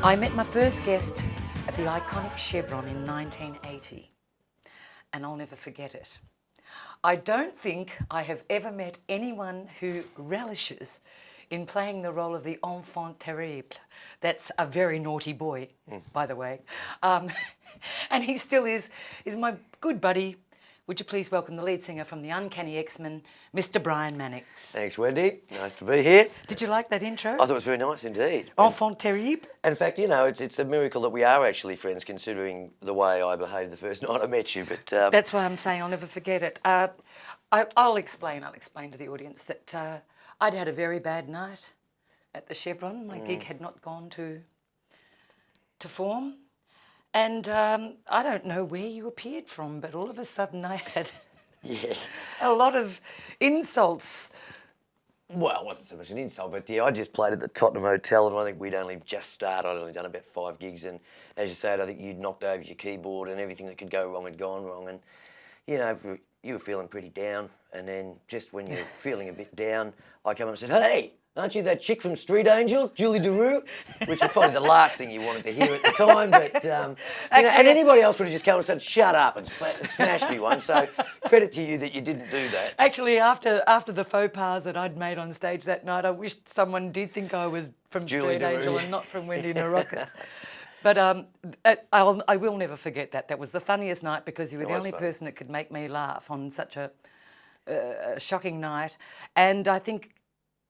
I met my first guest at the iconic Chevron in 1980, and I'll never forget it. I don't think I have ever met anyone who relishes in playing the role of the enfant terrible. That's a very naughty boy, by the way. And he still is my good buddy. Would you please welcome the lead singer from the Uncanny X-Men, Mr. Brian Mannix. Thanks, Wendy. Nice to be here. Did you like that intro? I thought it was very nice indeed. Enfant terrible? In fact, you know, it's a miracle that we are actually friends, considering the way I behaved the first night I met you. But that's why I'm saying I'll never forget it. I'll explain to the audience that I'd had a very bad night at the Chevron. My gig had not gone to form. And I don't know where you appeared from, but all of a sudden I had a lot of insults. Well, it wasn't so much an insult, but yeah, I just played at the Tottenham Hotel, and I think we'd only just started. I'd only done about 5 gigs, and as you said, I think you'd knocked over your keyboard, and everything that could go wrong had gone wrong. And you know, you were feeling pretty down, and then just when you're feeling a bit down, I came up and said, "Hey, aren't you that chick from Street Angel, Julie DeRue?" Which was probably the last thing you wanted to hear at the time. But actually, you know, and anybody else would have just come and said, "Shut up," and smashed me one. So credit to you that you didn't do that. Actually, after the faux pas that I'd made on stage that night, I wished someone did think I was from Julie Street DeRue. Angel and not from Wendy and the Rockets. But I will never forget that. That was the funniest night because you were the only person that could make me laugh on such a shocking night. And I think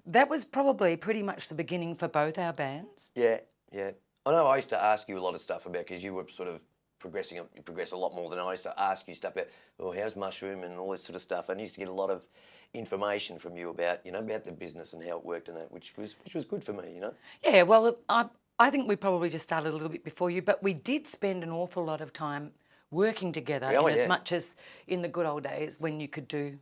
that was probably pretty much the beginning for both our bands. Yeah. I know I used to ask you a lot of stuff about, because you were sort of progressing, you progressed a lot more than I used to ask you stuff about, oh, how's Mushroom and all this sort of stuff. And I used to get a lot of information from you about, you know, about the business and how it worked and that, which was good for me, you know. Yeah, well, I think we probably just started a little bit before you, but we did spend an awful lot of time working together, as much as in the good old days when you could do...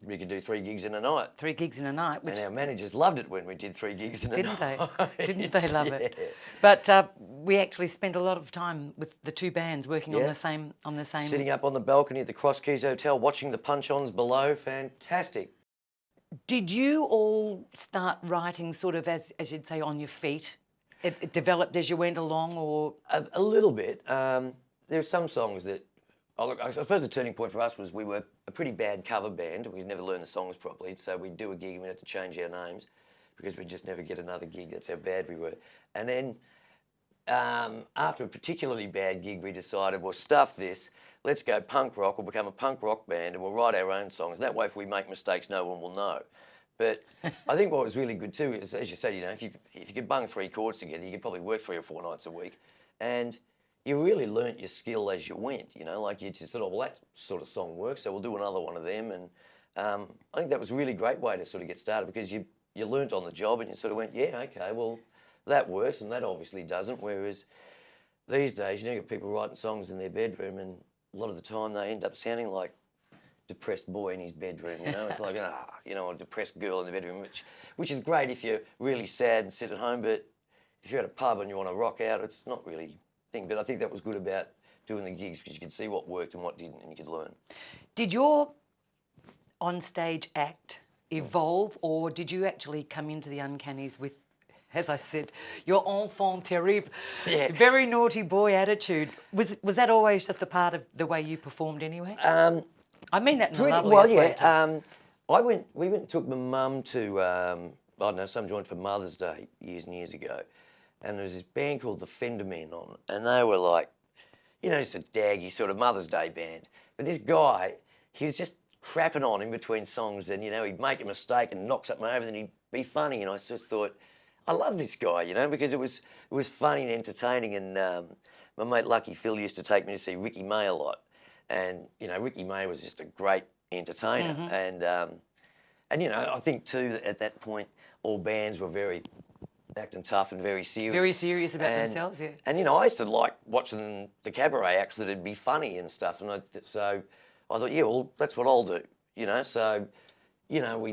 We could do 3 gigs in a night. 3 gigs in a night. Which, and our managers loved it when we did 3 gigs in a night. Didn't they love it? But we actually spent a lot of time with the 2 bands working on the same. Sitting up on the balcony at the Cross Keys Hotel, watching the punch-ons below. Fantastic. Did you all start writing sort of, as you'd say, on your feet? It developed as you went along, or...? A little bit. There are some songs that... I suppose the turning point for us was we were a pretty bad cover band. We'd never learned the songs properly, so we'd do a gig and we'd have to change our names because we'd just never get another gig. That's how bad we were. And then after a particularly bad gig, we decided, well, stuff this. Let's go punk rock. We'll become a punk rock band and we'll write our own songs. That way, if we make mistakes, no one will know. But I think what was really good too is, as you said, you know, if you could bung 3 chords together, you could probably work 3 or 4 nights a week. And you really learnt your skill as you went, you know, like you just thought, well, that sort of song works, so we'll do another one of them. And I think that was a really great way to sort of get started, because you learnt on the job and you sort of went, yeah, okay, well, that works and that obviously doesn't. Whereas these days, you know, you get people writing songs in their bedroom and a lot of the time they end up sounding like depressed boy in his bedroom, you know. It's like, you know, a depressed girl in the bedroom, which is great if you're really sad and sit at home, but if you're at a pub and you want to rock out, it's not really... thing. But I think that was good about doing the gigs, because you could see what worked and what didn't, and you could learn. Did your on-stage act evolve, or did you actually come into the Uncannies with, as I said, your enfant terrible, very naughty boy attitude? Was that always just a part of the way you performed anyway? I mean that in the loveliest way. We went and took my mum to, I don't know, some joint for Mother's Day years and years ago. And there was this band called the Fendermen on, and they were like, you know, just a daggy sort of Mother's Day band. But this guy, he was just crapping on in between songs, and, you know, he'd make a mistake and knock something over, and then he'd be funny. And I just thought, I love this guy, you know, because it was funny and entertaining. And my mate Lucky Phil used to take me to see Ricky May a lot. And, you know, Ricky May was just a great entertainer. And you know, I think too that at that point, all bands were very... acting tough and very serious. Very serious about themselves, yeah. And, you know, I used to like watching the cabaret acts that'd be funny and stuff. And so I thought, yeah, well, that's what I'll do, you know. So, you know,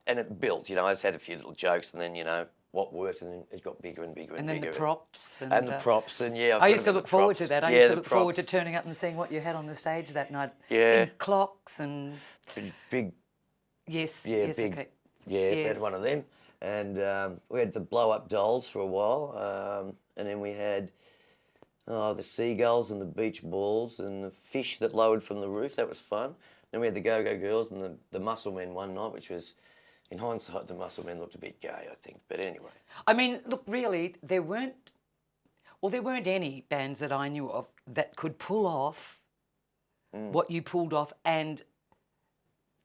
and it built, you know. I just had a few little jokes, and then, you know, what worked, and then it got bigger and bigger and bigger. And then the props. And the props, and yeah. I used to look forward to that. I used to look forward to turning up and seeing what you had on the stage that night. Yeah. Big clocks and... Big. Yes. Yeah, yes, big. okay. Yeah, yes. we had one of them. And we had the blow-up dolls for a while, and then we had the seagulls and the beach balls and the fish that lowered from the roof. That was fun. Then we had the Go-Go Girls and the Muscle Men one night, which was, in hindsight, the Muscle Men looked a bit gay, I think. But anyway. I mean, look, really, there weren't any bands that I knew of that could pull off what you pulled off and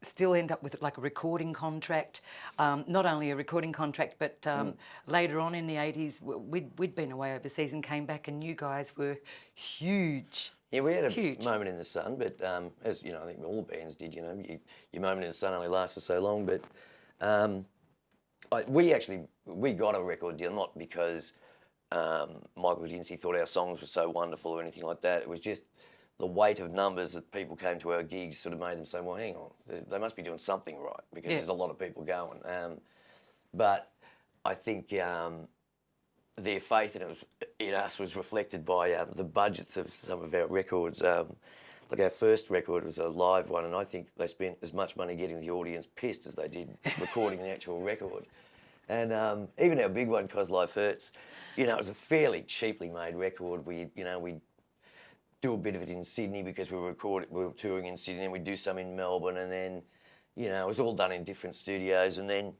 still end up with like a recording contract. Not only a recording contract, but later on in the 80s, we'd been away overseas and came back, and you guys were huge. Yeah, we had a moment in the sun, but as you know, I think all bands did. You know, your moment in the sun only lasts for so long. But we got a record deal not because Michael Dinsey thought our songs were so wonderful or anything like that. It was just the weight of numbers that people came to our gigs sort of made them say, well, hang on, they must be doing something right because there's a lot of people going. But I think their faith in us was reflected by the budgets of some of our records. Like our first record was a live one, and I think they spent as much money getting the audience pissed as they did recording the actual record. And even our big one, 'Cause Life Hurts, you know, it was a fairly cheaply made record. We do a bit of it in Sydney because we were touring in Sydney, and we'd do some in Melbourne, and then, you know, it was all done in different studios. And then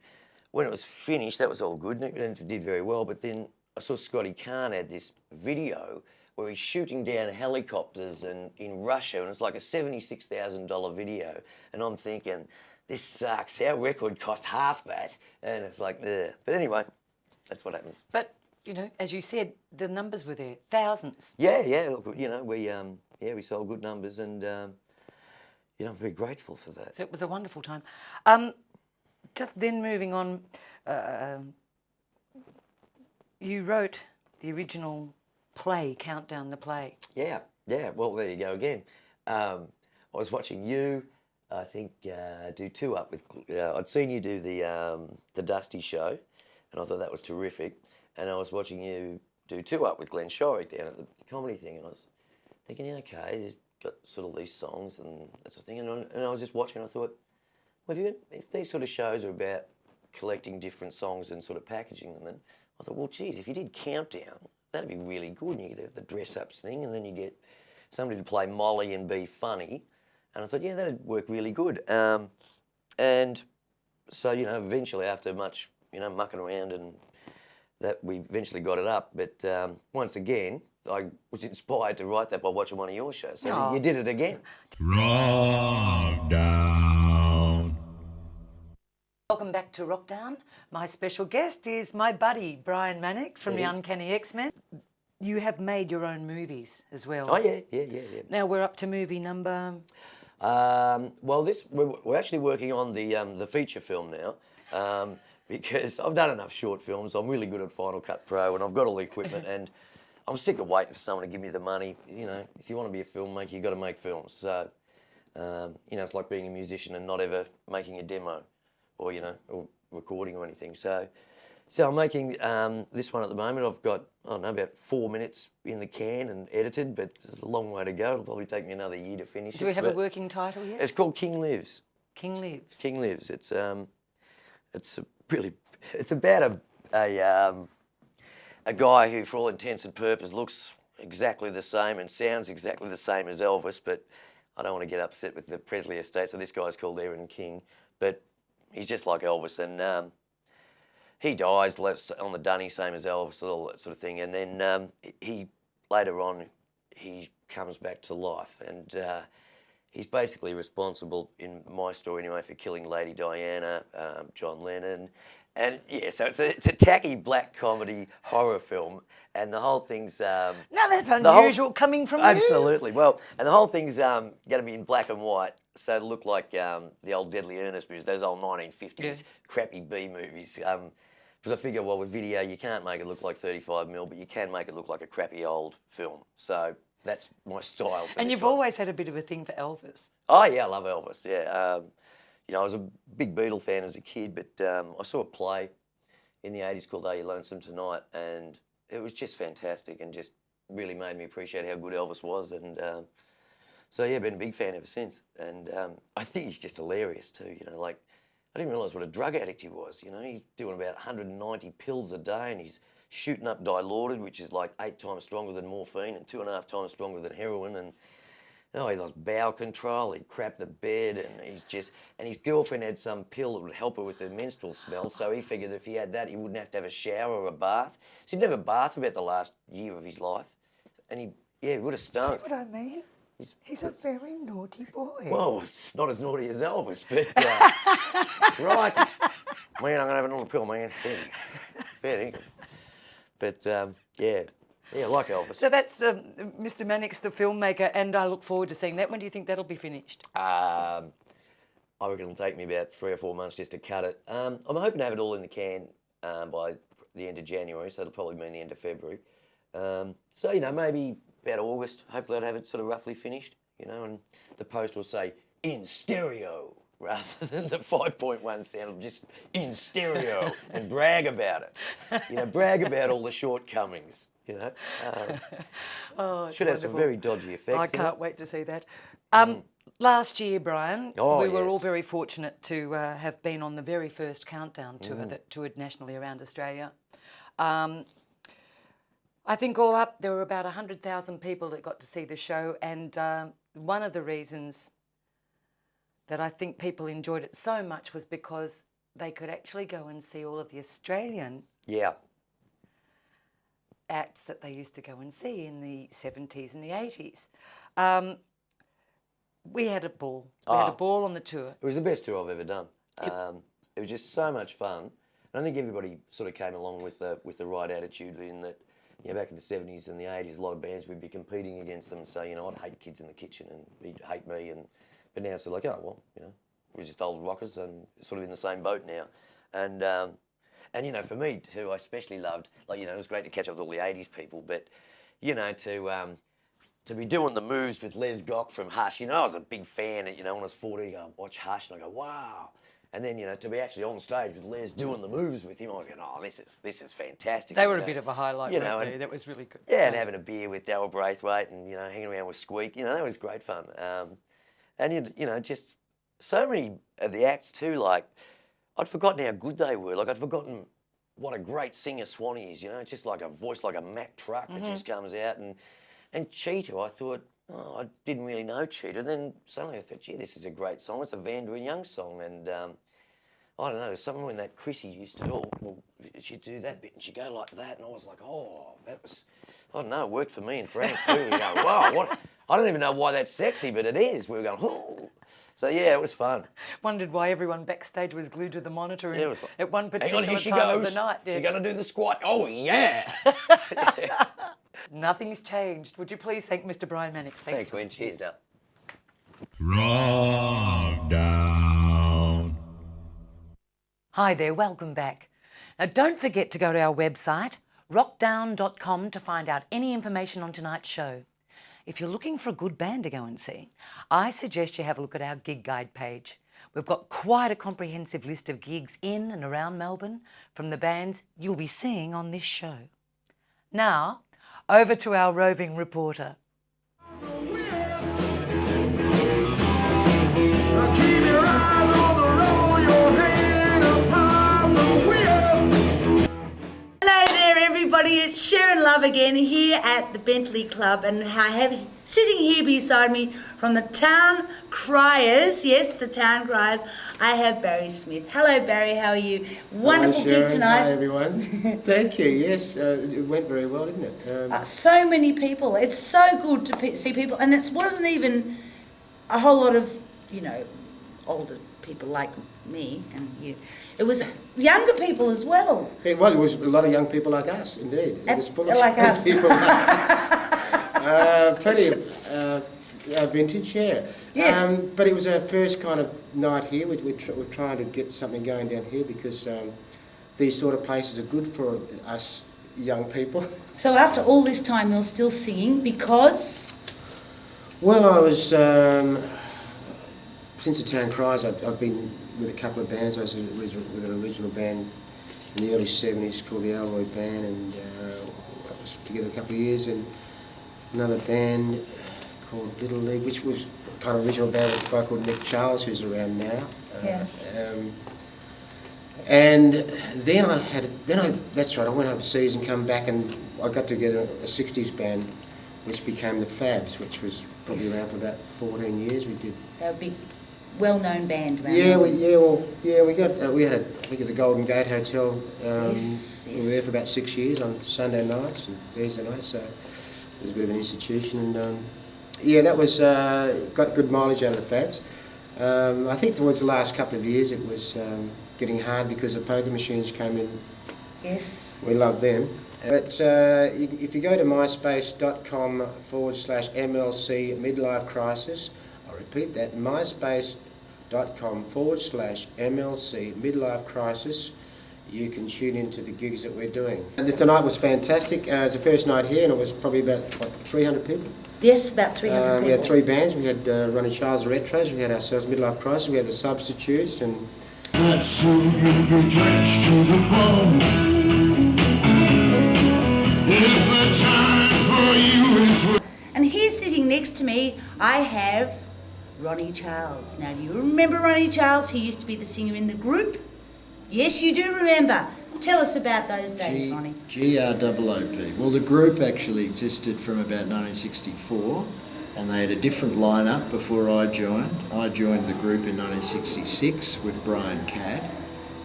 when it was finished, that was all good, and it did very well. But then I saw Scotty Khan had this video where he's shooting down helicopters in Russia, and it's like a $76,000 video. And I'm thinking, this sucks. Our record cost half that, and it's like, ugh. But anyway, that's what happens. But you know, as you said, the numbers were there, thousands. Yeah. Look, you know, we sold good numbers, and you know, I'm very grateful for that. So it was a wonderful time. Just then moving on, you wrote the original play, Countdown the Play. Yeah. Well, there you go again. I was watching you, I think, do Two Up with. I'd seen you do the Dusty show, and I thought that was terrific. And I was watching you do Two Up with Glenn Shorrock down at the comedy thing, and I was thinking, yeah, okay, you've got sort of these songs and that sort of thing. And I was just watching, and I thought, well, if these sort of shows are about collecting different songs and sort of packaging them, and I thought, well, geez, if you did Countdown, that'd be really good. And you get the dress-ups thing, and then you get somebody to play Molly and be funny. And I thought, yeah, that'd work really good. And so, you know, eventually after much, you know, mucking around and that, we eventually got it up. But once again, I was inspired to write that by watching one of your shows. So you did it again. Wrokdown. Welcome back to Wrokdown. My special guest is my buddy, Brian Mannix from the Uncanny X-Men. You have made your own movies as well. Oh, yeah. Now we're up to movie number... Well, we're actually working on the feature film now. Because I've done enough short films. I'm really good at Final Cut Pro, and I've got all the equipment, and I'm sick of waiting for someone to give me the money. You know, if you want to be a filmmaker, you've got to make films. So, you know, it's like being a musician and not ever making a demo or, you know, or recording or anything. So I'm making this one at the moment. I've got, I don't know, about 4 minutes in the can and edited, but there's a long way to go. It'll probably take me another year to finish it. Do we have a working title yet? It's called King Lives. King Lives. King Lives. It's about a guy who, for all intents and purposes, looks exactly the same and sounds exactly the same as Elvis, but I don't want to get upset with the Presley estate, so this guy's called Aaron King, but he's just like Elvis, and he dies on the dunny, same as Elvis, all that sort of thing, and then later on he comes back to life, and he's basically responsible, in my story anyway, for killing Lady Diana, John Lennon. And yeah, so it's a tacky black comedy horror film, and the whole thing's... Now that's unusual coming from you. Absolutely. Well, and the whole thing's going to be in black and white, so it'll look like the old Deadly Earnest movies, those old 1950s crappy B movies. Because I figure, well, with video, you can't make it look like 35mm, but you can make it look like a crappy old film. So that's my style for And this you've one. always had a bit of a thing for Elvis. Oh, yeah, I love Elvis, yeah. You know, I was a big Beatle fan as a kid, but I saw a play in the 80s called Are You Lonesome Tonight, and it was just fantastic and just really made me appreciate how good Elvis was. And so, yeah, been a big fan ever since. And I think he's just hilarious too, you know, like I didn't realise what a drug addict he was. You know, he's doing about 190 pills a day, and he's shooting up Dilaudid, which is like 8 times stronger than morphine and 2.5 times stronger than heroin. And he lost bowel control. He crapped the bed, and his girlfriend had some pill that would help her with her menstrual smell. So he figured if he had that, he wouldn't have to have a shower or a bath. So he'd never bath about the last year of his life, and he would have stunk. See what I mean? He's a very naughty boy. Well, it's not as naughty as Elvis, but right. Man, I'm gonna have another pill, man. Fair dinkum. But yeah, like Elvis. So that's Mr. Mannix, the filmmaker, and I look forward to seeing that. When do you think that'll be finished? I reckon it'll take me about 3 or 4 months just to cut it. I'm hoping to have it all in the can by the end of January, so it'll probably mean the end of February. So, you know, maybe about August, hopefully I'd have it sort of roughly finished, you know, and the post will say, in stereo, rather than the 5.1 sound. It'll just in stereo and brag about it. You know, brag about all the shortcomings, you know. Should have some very dodgy effects. I can't wait to see that. Last year, Brian, we were all very fortunate to have been on the very first countdown tour that toured nationally around Australia. I think all up, there were about 100,000 people that got to see the show, and one of the reasons that I think people enjoyed it so much was because they could actually go and see all of the Australian acts that they used to go and see in the 70s and the 80s. We had a ball. We had a ball on the tour. It was the best tour I've ever done. It was just so much fun. And I think everybody sort of came along with the right attitude in that, you know, back in the 70s and the 80s, a lot of bands would be competing against them. So, you know, I'd hate Kids in the Kitchen and he'd hate me. But now it's sort of like, oh, well, you know, we're just old rockers and sort of in the same boat now. And you know, for me too, I especially loved, like, you know, it was great to catch up with all the 80s people, but, you know, to be doing the moves with Les Gock from Hush, you know, I was a big fan. You know, when I was 14, I watch Hush and I go, wow. And then, you know, to be actually on stage with Les doing the moves with him, I was going, oh, this is fantastic. They were a bit of a highlight, weren't they? That was really good. Yeah, and having a beer with Darryl Braithwaite and, you know, hanging around with Squeak, you know, that was great fun. And, you know, just so many of the acts too, like, I'd forgotten how good they were. Like, I'd forgotten what a great singer Swanee is, you know, just like a voice like a Mack truck that just comes out. And Cheetah, I thought, oh, I didn't really know Cheetah. Then suddenly I thought, gee, this is a great song. It's a Vanda and Young song. And I don't know, something when that Chrissy used to, she'd do that bit and she'd go like that. And I was like, oh, that was, I don't know, it worked for me and Frank too. We go, wow, what? I don't even know why that's sexy, but it is. We were going, oh. So, yeah, it was fun. Wondered why everyone backstage was glued to the monitor at one particular here she time goes. of the night. She's going to do the squat. Oh, yeah. Nothing's changed. Would you please thank Mr. Brian Mannix? Thanks, Wendy. Cheers up. Wrokdown. Hi there, welcome back. Now, don't forget to go to our website, wrokdown.com, to find out any information on tonight's show. If you're looking for a good band to go and see, I suggest you have a look at our gig guide page. We've got quite a comprehensive list of gigs in and around Melbourne from the bands you'll be seeing on this show. Now, over to our roving reporter. It's Sherryn Love again here at the Bentley Club, and I have sitting here beside me from the town Criers, yes, the town Criers, I have Barry Smith. Hello Barry, how are you? Wonderful gig tonight. Hi everyone. Thank you, yes, it went very well, didn't it? So many people, it's so good to see people, and it wasn't even a whole lot of, you know, older people like me and you. It was younger people as well. It was a lot of young people like us, indeed. It was full of like young us. people like us. Plenty of vintage, yeah. Yes. But it was our first kind of night here. We're trying to get something going down here because these sort of places are good for us young people. So after all this time you're still singing because? Well, I was, since the town Criers, I've been with a couple of bands. I was with an original band in the early 70s called the Alloy Band, and I was together a couple of years, and another band called Little League, which was kind of original band with a guy called Ronnie Charles, who's around now. Yeah. And then that's right, I went overseas and come back, and I got together a 60s band, which became the Fabs, which was probably around for about 14 years. We did. They're a big, well-known band. Around we had I think at the Golden Gate Hotel. Yes. We were there for about 6 years on Sunday nights and Thursday nights, so it was a bit of an institution. And that was got good mileage out of the Fabs. I think towards the last couple of years it was getting hard because the poker machines came in. Yes. We love them. But if you go to myspace.com/MLC midlife crisis, I'll repeat that, myspace.com/MLC midlife crisis, you can tune into the gigs that we're doing. And tonight was fantastic. It was the first night here, and it was probably about 300 people. Yes, about 300 people. We had 3 bands. We had Ronnie Charles, the Retros. We had ourselves Midlife Crisis. We had the Substitutes, and That's who will be drenched to the bone. If the time for you is And here sitting next to me, I have Ronnie Charles. Now, do you remember Ronnie Charles? He used to be the singer in the Groop. Yes, you do remember. Tell us about those days, Ronnie. GROOP. Well, the group actually existed from about 1964, and they had a different lineup before I joined. I joined the group in 1966 with Brian Cadd,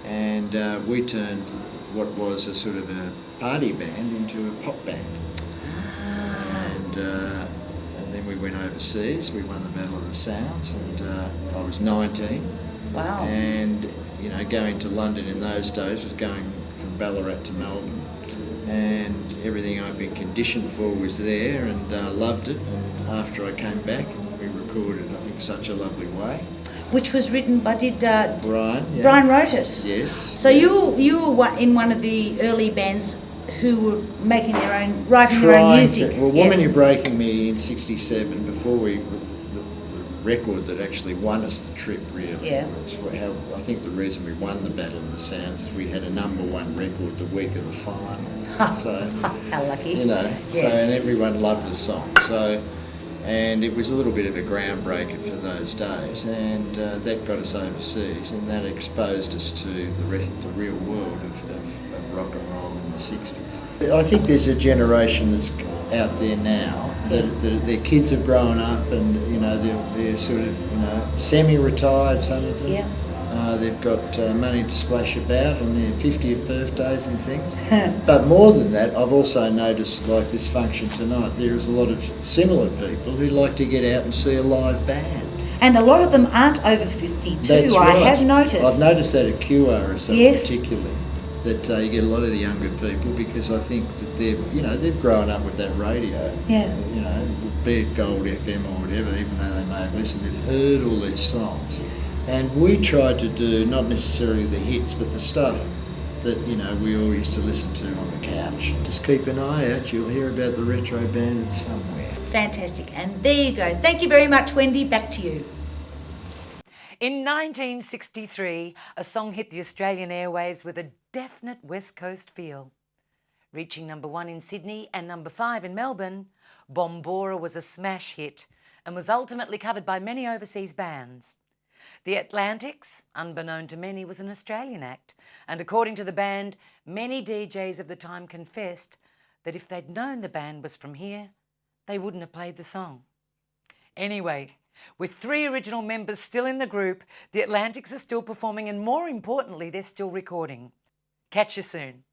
and we turned what was a sort of a party band into a pop band. And then we went overseas. We won the Battle of the Sounds, and I was 19. Wow. And going to London in those days was going from Ballarat to Melbourne, and everything I'd been conditioned for was there, and loved it. And after I came back, we recorded, I think, Such a Lovely Way. Which was written by, Brian. Yeah. Brian wrote it? Yes. So you were in one of the early bands who were making writing their own music. Woman You're Breaking Me in '67, before the record that actually won us the trip, really. Yeah. I think the reason we won the Battle of the Sounds is we had a #1 record the week of the final. So, how lucky. Yes. So, and everyone loved the song. So, and it was a little bit of a groundbreaker for those days, and that got us overseas, and that exposed us to the real world of rock and roll in the '60s. I think there's a generation that's out there now that their kids have grown up, and they're sort of semi-retired, some of them. Yeah. They've got money to splash about on their 50th birthdays and things. But more than that, I've also noticed, like this function tonight, there's a lot of similar people who like to get out and see a live band. And a lot of them aren't over 50 too, That's right. I have noticed. I've noticed that at QRS Yes. particularly, that you get a lot of the younger people, because I think that they've grown up with that radio. Yeah. Be it Gold FM or whatever, even though they may have listened, they've heard all these songs. And we tried to do not necessarily the hits, but the stuff that we all used to listen to on the couch. Just keep an eye out, you'll hear about the retro band somewhere. Fantastic. And there you go. Thank you very much, Wendy. Back to you. In 1963, a song hit the Australian airwaves with a definite West Coast feel. Reaching #1 in Sydney and #5 in Melbourne, Bombora was a smash hit and was ultimately covered by many overseas bands. The Atlantics, unbeknown to many, was an Australian act, and according to the band, many DJs of the time confessed that if they'd known the band was from here, they wouldn't have played the song. Anyway, with 3 original members still in the group, the Atlantics are still performing, and more importantly, they're still recording. Catch you soon.